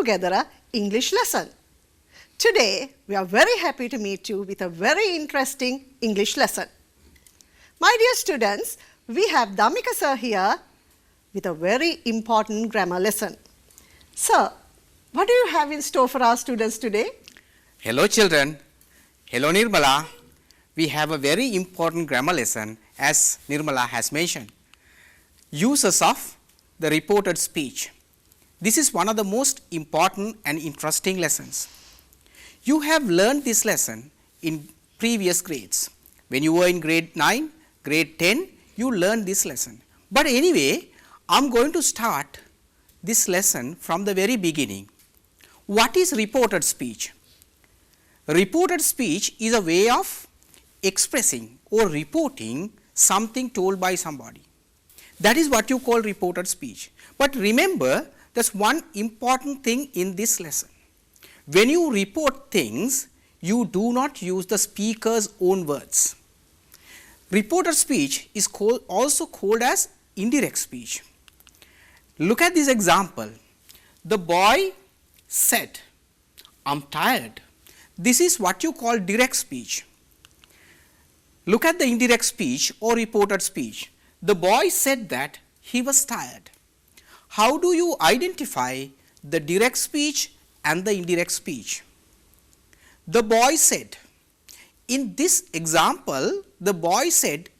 together an English lesson. Today, we are very happy to meet you with a very interesting English lesson. My dear students, we have Dhammika sir here with a very important grammar lesson. Sir, what do you have in store for our students today? Hello children. Hello Nirmala. We have a very important grammar lesson as Nirmala has mentioned. Uses of the reported speech. This is one of the most important and interesting lessons. You have learned this lesson in previous grades. When you were in grade 9, grade 10, you learned this lesson. But anyway, I am going to start this lesson from the very beginning. What is reported speech? Reported speech is a way of expressing or reporting something told by somebody. That is what you call reported speech. But remember, there's one important thing in this lesson. When you report things, you do not use the speaker's own words. Reported speech is also called as indirect speech. Look at this example. The boy said, "I'm tired." This is what you call direct speech. Look at the indirect speech or reported speech. The boy said that he was tired. How do you identify the direct speech and the indirect speech? The boy said. In this example, the boy said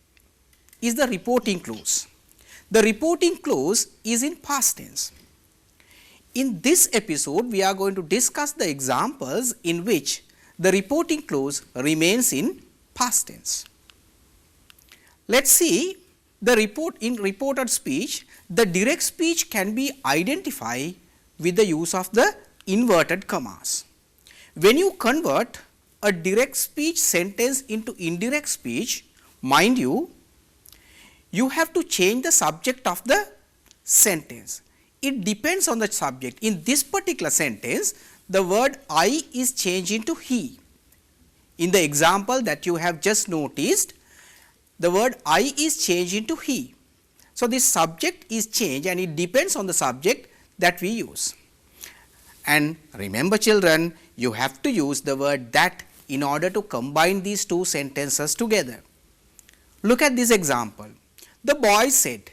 is the reporting clause. The reporting clause is in past tense. In this episode, we are going to discuss the examples in which the reporting clause remains in past tense. Let's see the reported speech. The direct speech can be identified with the use of the inverted commas. When you convert a direct speech sentence into indirect speech, mind you, you have to change the subject of the sentence. It depends on the subject. In this particular sentence, the word I is changed into he. In the example that you have just noticed, the word I is changed into he. So, this subject is changed and it depends on the subject that we use. And remember children, you have to use the word that in order to combine these two sentences together. Look at this example. The boy said,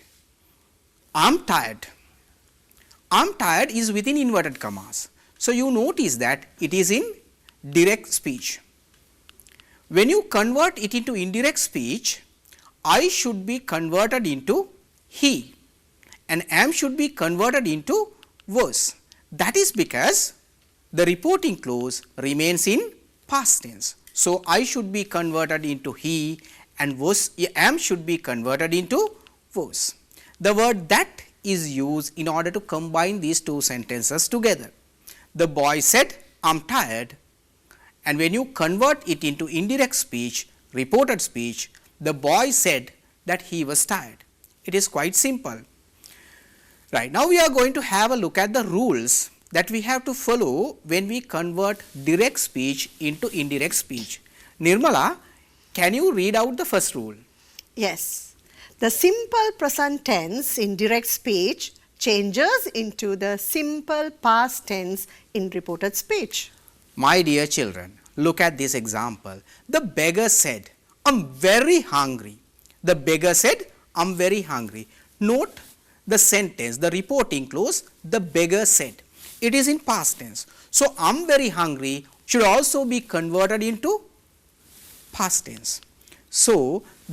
"I'm tired." "I'm tired" is within inverted commas. So, you notice that it is in direct speech. When you convert it into indirect speech, I should be converted into he and am should be converted into was. That is because the reporting clause remains in past tense. So, I should be converted into he and am should be converted into was. The word that is used in order to combine these two sentences together. The boy said, "I'm tired," and when you convert it into indirect speech, reported speech, the boy said that he was tired. It is quite simple. Right, now we are going to have a look at the rules that we have to follow when we convert direct speech into indirect speech. Nirmala, can you read out the first rule? Yes. The simple present tense in direct speech changes into the simple past tense in reported speech. My dear children, look at this example. The beggar said, "I'm very hungry." The beggar said, "I'm very hungry." Note the sentence, the reporting clause, the beggar said. It is in past tense. So, "I'm very hungry" should also be converted into past tense. So,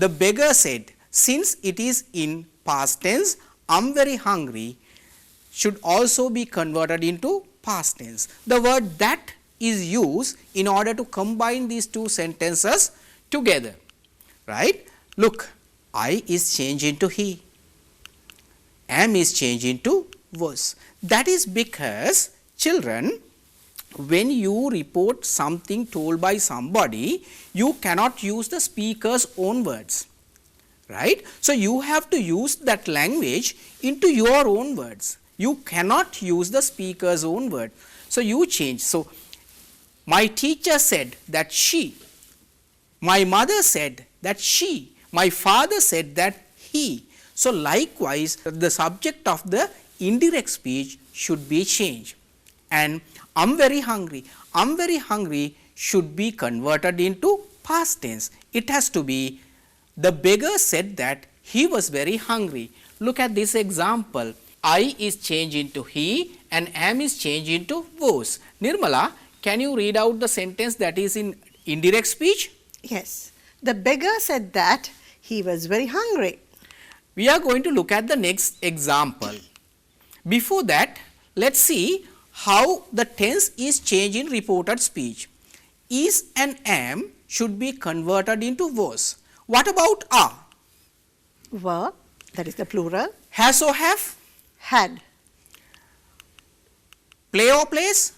the beggar said, since it is in past tense, "I'm very hungry" should also be converted into past tense. The word that is used in order to combine these two sentences together, right. Look, I is changed into he, am is changed into was. That is because children, when you report something told by somebody, you cannot use the speaker's own words, right. So, you have to use that language into your own words. You cannot use the speaker's own word. So, you change. So, my teacher said that she, my mother said that she, my father said that he. So, likewise, the subject of the indirect speech should be changed. And I'm very hungry. I'm very hungry should be converted into past tense. It has to be the beggar said that he was very hungry. Look at this example. I is changed into he and am is changed into was. Nirmala, can you read out the sentence that is in indirect speech? Yes. The beggar said that he was very hungry. We are going to look at the next example. Before that, let's see how the tense is changed in reported speech. Is and am should be converted into was. What about are? Were, that is the plural. Has or have? Had. Play or plays?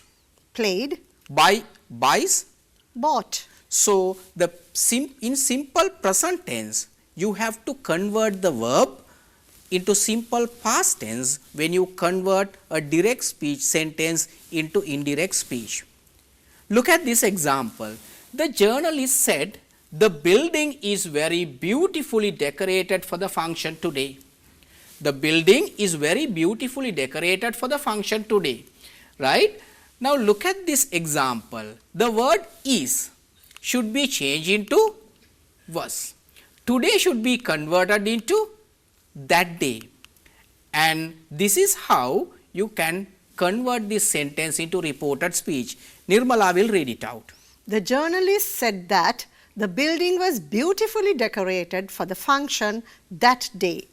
Played. Buy, buys? Bought. So, in simple present tense, you have to convert the verb into simple past tense when you convert a direct speech sentence into indirect speech. Look at this example. The journalist said, the building is very beautifully decorated for the function today. The building is very beautifully decorated for the function today. Right? Now, look at this example. The word is should be changed into was. Today should be converted into that day. And this is how you can convert this sentence into reported speech. Nirmala will read it out. The journalist said that the building was beautifully decorated for the function that day.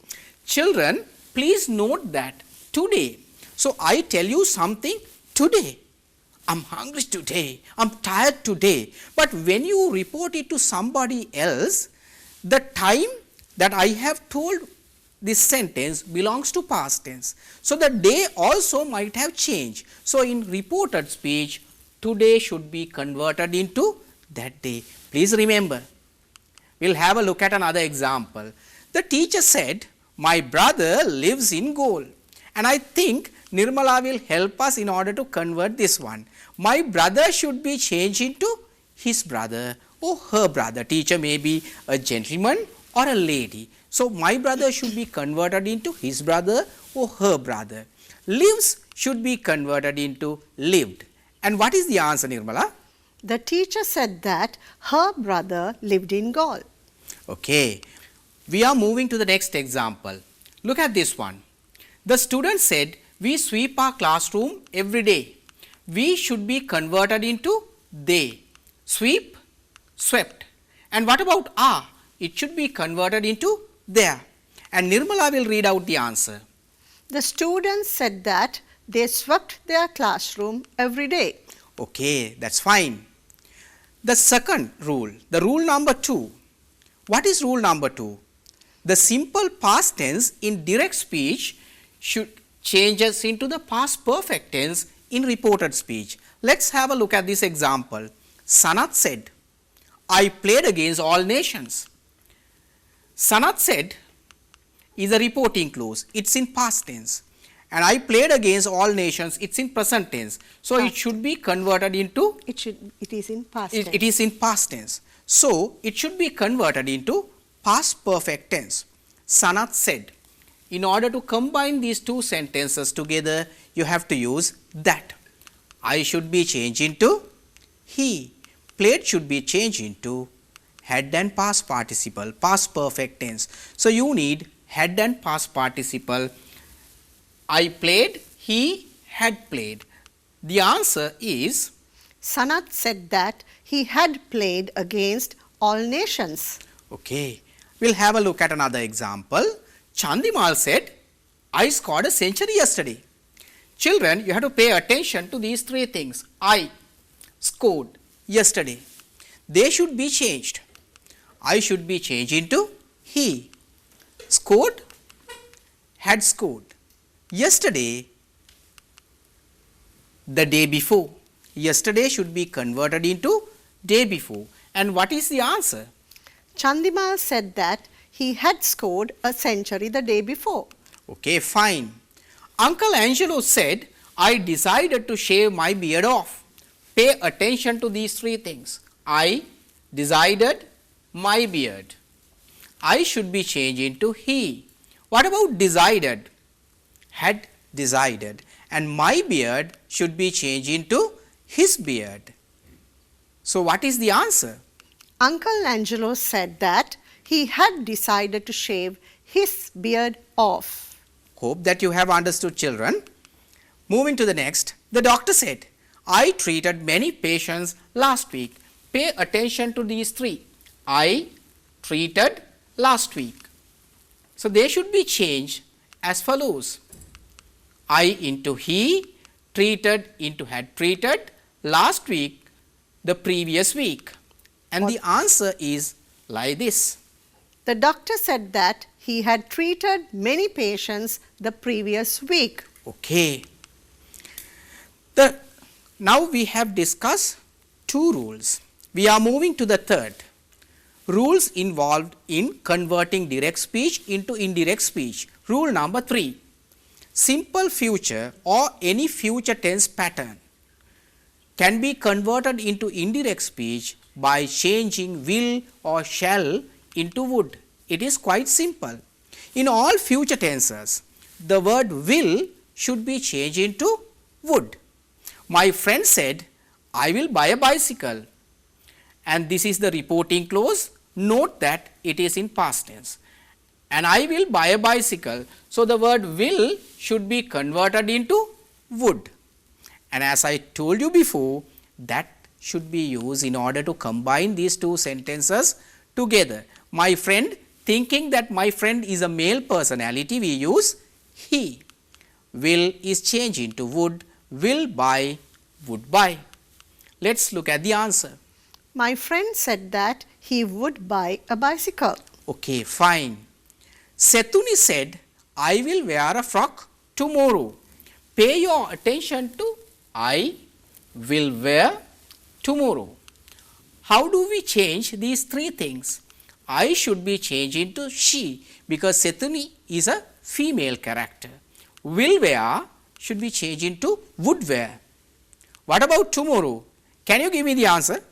Children, please note that today. So, I tell you something today. I'm hungry today. I'm tired today. But when you report it to somebody else, the time that I have told this sentence belongs to past tense. So, the day also might have changed. So, in reported speech, today should be converted into that day. Please remember. We will have a look at another example. The teacher said, my brother lives in Goal. And I think Nirmala will help us in order to convert this one. My brother should be changed into his brother or her brother. Teacher may be a gentleman or a lady. So, my brother should be converted into his brother or her brother. Lives should be converted into lived. And what is the answer, Nirmala? The teacher said that her brother lived in Gaul. Okay. We are moving to the next example. Look at this one. The student said, we sweep our classroom every day. We should be converted into they. Sweep, swept. And what about are? It should be converted into there. And Nirmala will read out the answer. The students said that they swept their classroom every day. Okay, that's fine. The second rule, the rule number 2. What is rule number 2? The simple past tense in direct speech should changes into the past perfect tense in reported speech. Let's have a look at this example. Sanat said, I played against all nations. Sanat said is a reporting clause. It's in past tense. And I played against all nations. It's in present tense. So, it should be converted into? It is in past tense. It is in past tense. So, it should be converted into past perfect tense. Sanat said. In order to combine these two sentences together, you have to use that. I should be changed into he. Played should be changed into had and past participle, past perfect tense. So, you need had and past participle. I played, he had played. The answer is? Sanat said that he had played against all nations. Okay. We will have a look at another example. Chandimal said, I scored a century yesterday. Children, you have to pay attention to these three things. I scored yesterday. They should be changed. I should be changed into he. Scored, had scored. Yesterday, the day before. Yesterday should be converted into day before. And what is the answer? Chandimal said that he had scored a century the day before. Okay, fine. Uncle Angelo said, I decided to shave my beard off. Pay attention to these three things. I decided my beard. I should be changed into he. What about decided? Had decided. and my beard should be changed into his beard. So, what is the answer? Uncle Angelo said that he had decided to shave his beard off. Hope that you have understood, children. Moving to the next, the doctor said, I treated many patients last week. Pay attention to these three. I treated last week. So, they should be changed as follows. I into he, treated into had treated, last week, the previous week. And the answer is like this. The doctor said that he had treated many patients the previous week. Okay. Now we have discussed two rules. We are moving to the third. Rules involved in converting direct speech into indirect speech. Rule number 3. Simple future or any future tense pattern can be converted into indirect speech by changing will or shall into would. It is quite simple. In all future tenses, the word will should be changed into would. My friend said, I will buy a bicycle, and this is the reporting clause. Note that it is in past tense, and I will buy a bicycle. So, the word will should be converted into would, and as I told you before, that should be used in order to combine these two sentences together. My friend, thinking that my friend is a male personality, we use he. Will is changed into would, will buy, would buy. Let us look at the answer. My friend said that he would buy a bicycle. Okay, fine. Setuni said, I will wear a frock tomorrow. Pay your attention to I will wear tomorrow. How do we change these three things? I should be changed into she because Setuni is a female character. Will wear should be changed into would wear. What about tomorrow? Can you give me the answer?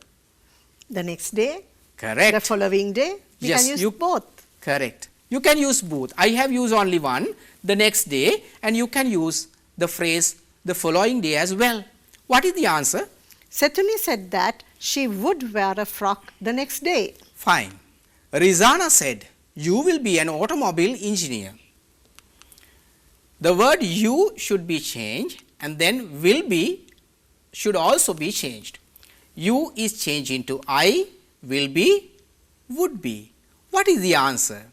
The next day? Correct. The following day? We Yes, can use both. Correct. You can use both. I have used only one, the next day, and you can use the phrase the following day as well. What is the answer? Setuni said that she would wear a frock the next day. Fine. Rizana said, you will be an automobile engineer. The word you should be changed and then will be should also be changed. You is changed into I, will be, would be. What is the answer?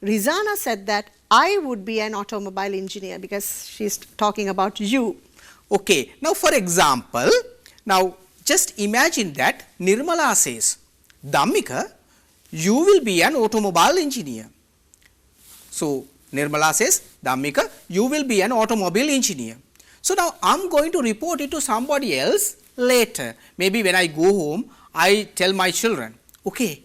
Rizana said that I would be an automobile engineer because she is talking about you. Okay. Now, for example, now just imagine that Nirmala says, Dhammika, you will be an automobile engineer. So, Nirmala says, Dhammika, you will be an automobile engineer. So, now I am going to report it to somebody else later. Maybe when I go home, I tell my children, okay,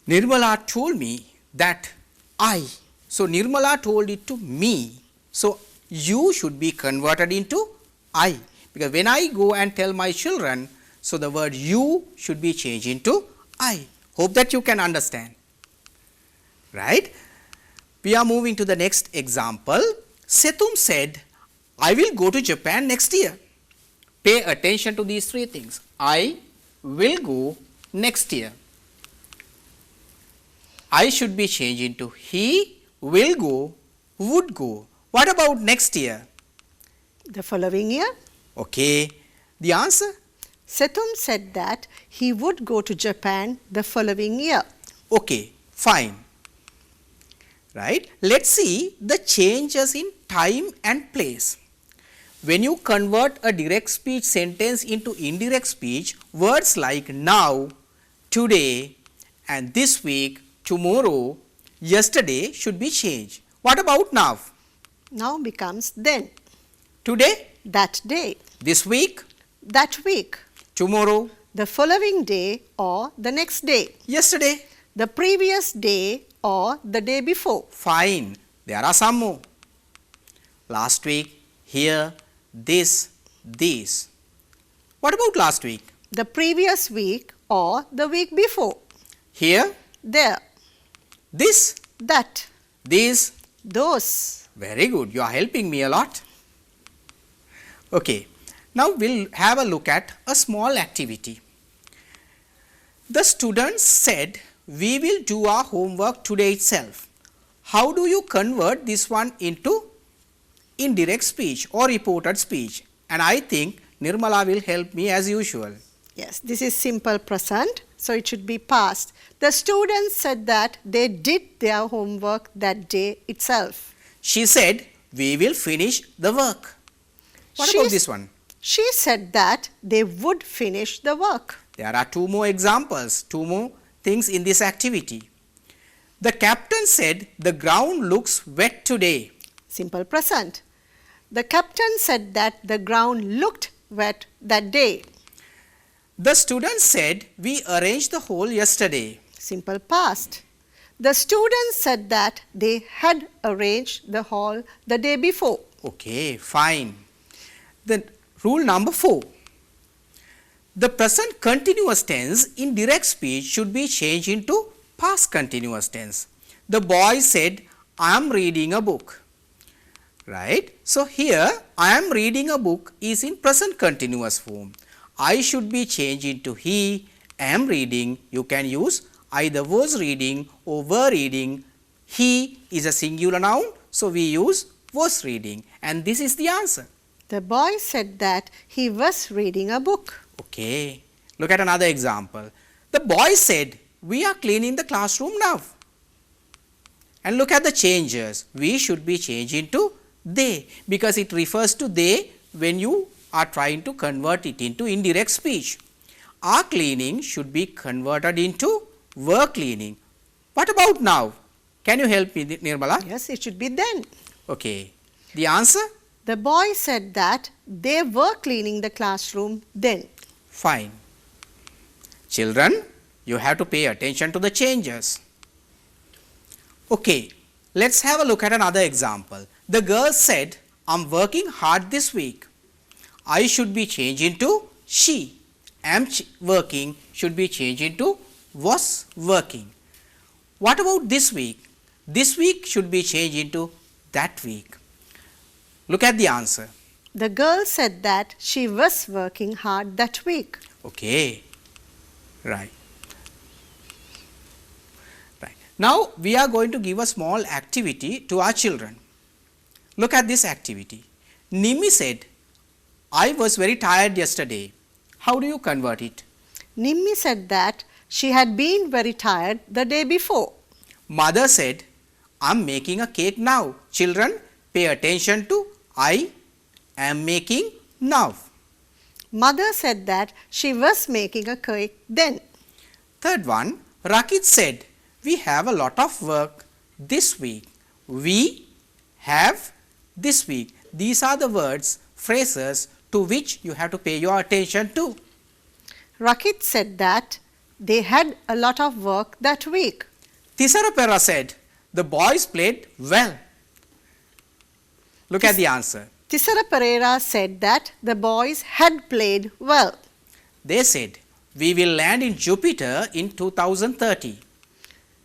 Nirmala told me that I. So, Nirmala told it to me. So, you should be converted into I. Because when I go and tell my children, so the word you should be changed into I. Hope that you can understand. Right? We are moving to the next example. Setum said, I will go to Japan next year. Pay attention to these three things. I will go next year. I should be changed into he, will go, would go. What about next year? The following year? Okay. The answer? Setum said that he would go to Japan the following year. Okay, fine. Right. Let us see the changes in time and place. When you convert a direct speech sentence into indirect speech, words like now, today, and this week, tomorrow, yesterday should be changed. What about now? Now becomes then. Today, That day. this week, That week. tomorrow, The following day or the next day. yesterday. The previous day or the day before. Fine. There are some more. Last week, here, this, these. What about last week? The previous week or the week before. Here, There. this, That. these. Those. Very good. You are helping me a lot. Okay. Now we'll have a look at a small activity. The students said we will do our homework today itself. How do you convert this one into indirect speech or reported speech? And I think Nirmala will help me as usual. Yes, this is simple present, so it should be past. The students said that they did their homework that day itself. She said we will finish the work. What about this one? She said that they would finish the work. There are two more examples, two more things in this activity. The captain said the ground looks wet today. Simple present. The captain said that the ground looked wet that day. The students said we arranged the hall yesterday. Simple past. The students said that they had arranged the hall the day before. Okay, fine. Then rule number 4. The present continuous tense in direct speech should be changed into past continuous tense. The boy said, I am reading a book. Right? So, here I am reading a book is in present continuous form. I should be changed into he, am reading. You can use either was reading or were reading. He is a singular noun, so we use was reading, and this is the answer. The boy said that he was reading a book. Okay, look at another example. The boy said, we are cleaning the classroom now. And look at the changes. We should be changed into they, because it refers to they when you are trying to convert it into indirect speech. Are cleaning should be converted into were cleaning. What about now? Can you help me, Nirmala? Yes, it should be then. Okay. The answer? The boy said that they were cleaning the classroom then. Fine. Children, you have to pay attention to the changes. Okay, let's have a look at another example. The girl said, I'm working hard this week. I should be changed into she. Am working should be changed into was working. What about this week? This week should be changed into that week. Look at the answer. The girl said that she was working hard that week. Okay, right. Right. Now, we are going to give a small activity to our children. Look at this activity. Nimi said, I was very tired yesterday. How do you convert it? Nimmi said that she had been very tired the day before. Mother said, I'm making a cake now. Children, pay attention to I am making now. Mother said that she was making a cake then. Third one, Rakit said, we have a lot of work this week. We have this week. These are the words, phrases to which you have to pay your attention to. Rakit said that they had a lot of work that week. Tisarapera said, the boys played well. Look at the answer. Tisara Pereira said that the boys had played well. They said, we will land in Jupiter in 2030.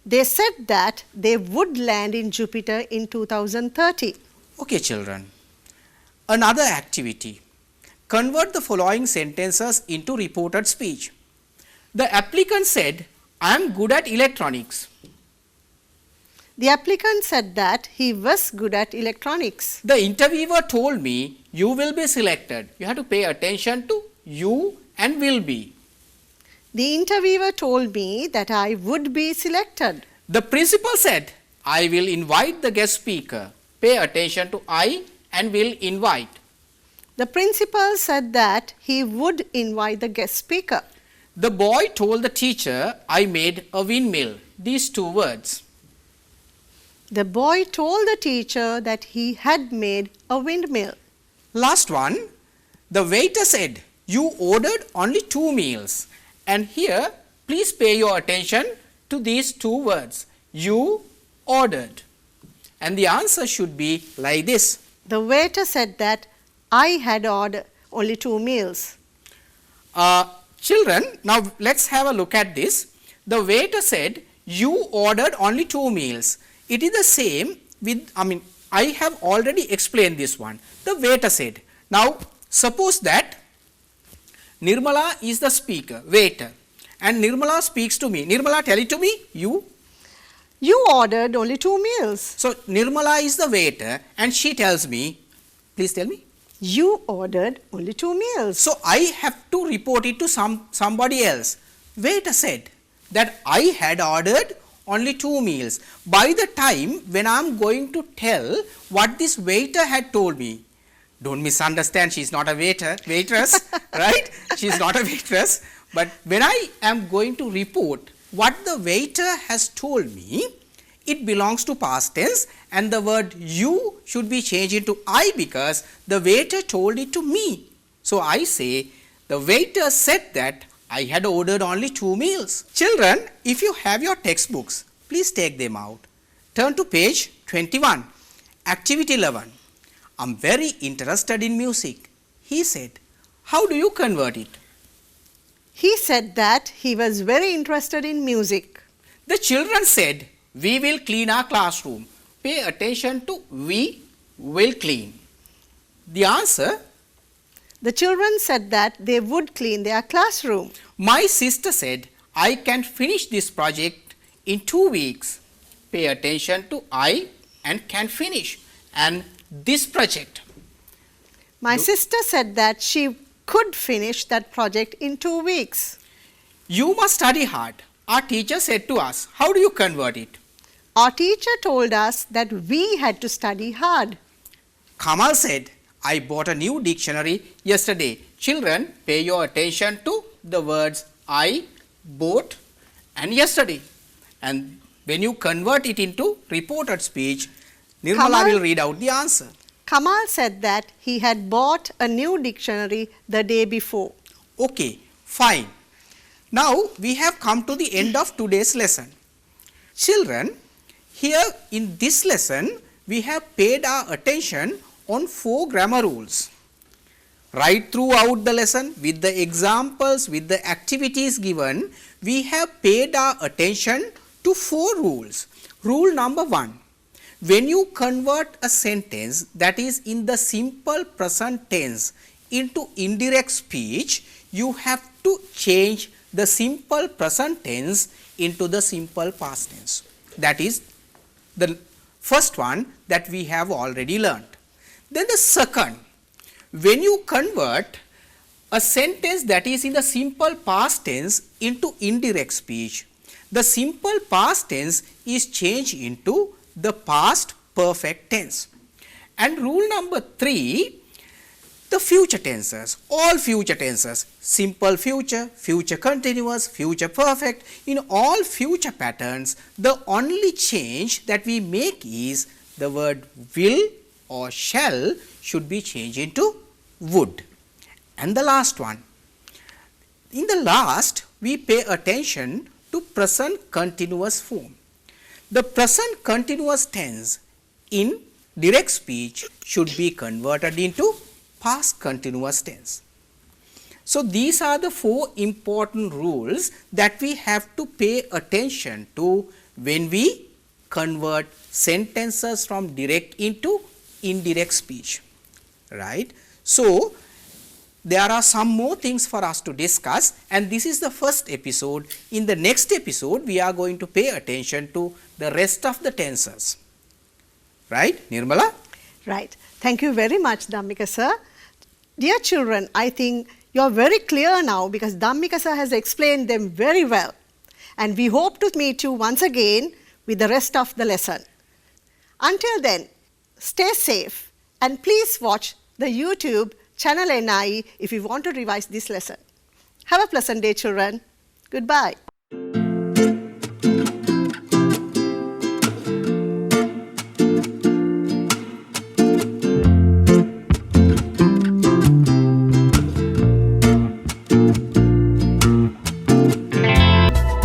They said that they would land in Jupiter in 2030. Okay, children. Another activity. Convert the following sentences into reported speech. The applicant said, I am good at electronics. The applicant said that he was good at electronics. The interviewer told me, you will be selected. You have to pay attention to you and will be. The interviewer told me that I would be selected. The principal said, I will invite the guest speaker. Pay attention to I and will invite. The principal said that he would invite the guest speaker. The boy told the teacher, I made a windmill. These two words. The boy told the teacher that he had made a windmill. Last one, the waiter said, you ordered only 2 meals. And here, please pay your attention to these 2 words. You ordered. And the answer should be like this. The waiter said that I had ordered only 2 meals. Children, now let's have a look at this. The waiter said, you ordered only 2 meals. It is the same with, I have already explained this one. The waiter said. Now, Suppose that Nirmala is the speaker, waiter, and Nirmala speaks to me. Nirmala, tell it to me. You. You ordered only 2 meals. So Nirmala is the waiter, and she tells me, please tell me. You ordered only 2 meals. So I have to report it to somebody else. Waiter said that I had ordered only 2 meals. By the time when I am going to tell what this waiter had told me, don't misunderstand, she is not a waitress, right? She is not a waitress. But when I am going to report what the waiter has told me, it belongs to past tense, and the word you should be changed into I because the waiter told it to me. So I say, the waiter said that I had ordered only 2 meals. Children, if you have your textbooks, please take them out. Turn to page 21, activity 11. I'm very interested in music. He said, how do you convert it? He said that he was very interested in music. The children said, we will clean our classroom. Pay attention to we will clean. The answer? The children said that they would clean their classroom. My sister said, I can finish this project in 2 weeks. Pay attention to I and can finish. And this project. My sister said that she could finish that project in 2 weeks. You must study hard. Our teacher said to us, how do you convert it? Our teacher told us that we had to study hard. Kamal said, I bought a new dictionary yesterday. Children, pay your attention to the words I, bought and yesterday. And when you convert it into reported speech, Nirmala will read out the answer. Kamal said that he had bought a new dictionary the day before. Okay, fine. Now we have come to the end of today's lesson. Children, here in this lesson, we have paid our attention on 4 grammar rules. Right throughout the lesson, with the examples, with the activities given, we have paid our attention to 4 rules. Rule number 1. When you convert a sentence that is in the simple present tense into indirect speech, you have to change the simple present tense into the simple past tense. That is the first one that we have already learned. Then the second, when you convert a sentence that is in the simple past tense into indirect speech, the simple past tense is changed into the past perfect tense. And rule number 3, the future tenses, all future tenses, simple future, future continuous, future perfect, in all future patterns, the only change that we make is the word will or shall should be changed into would. And the last one, in the last, we pay attention to present continuous form. The present continuous tense in direct speech should be converted into past continuous tense. So these are the 4 important rules that we have to pay attention to when we convert sentences from direct into indirect speech, right? So there are some more things for us to discuss, and this is the first episode. In the next episode, we are going to pay attention to the rest of the tenses. Right, Nirmala? Right. Thank you very much, Dhammika sir. Dear children, I think you are very clear now because Dhammika sir has explained them very well. And we hope to meet you once again with the rest of the lesson. Until then, stay safe and please watch the YouTube channel NI if you want to revise this lesson. Have a pleasant day, children. Goodbye.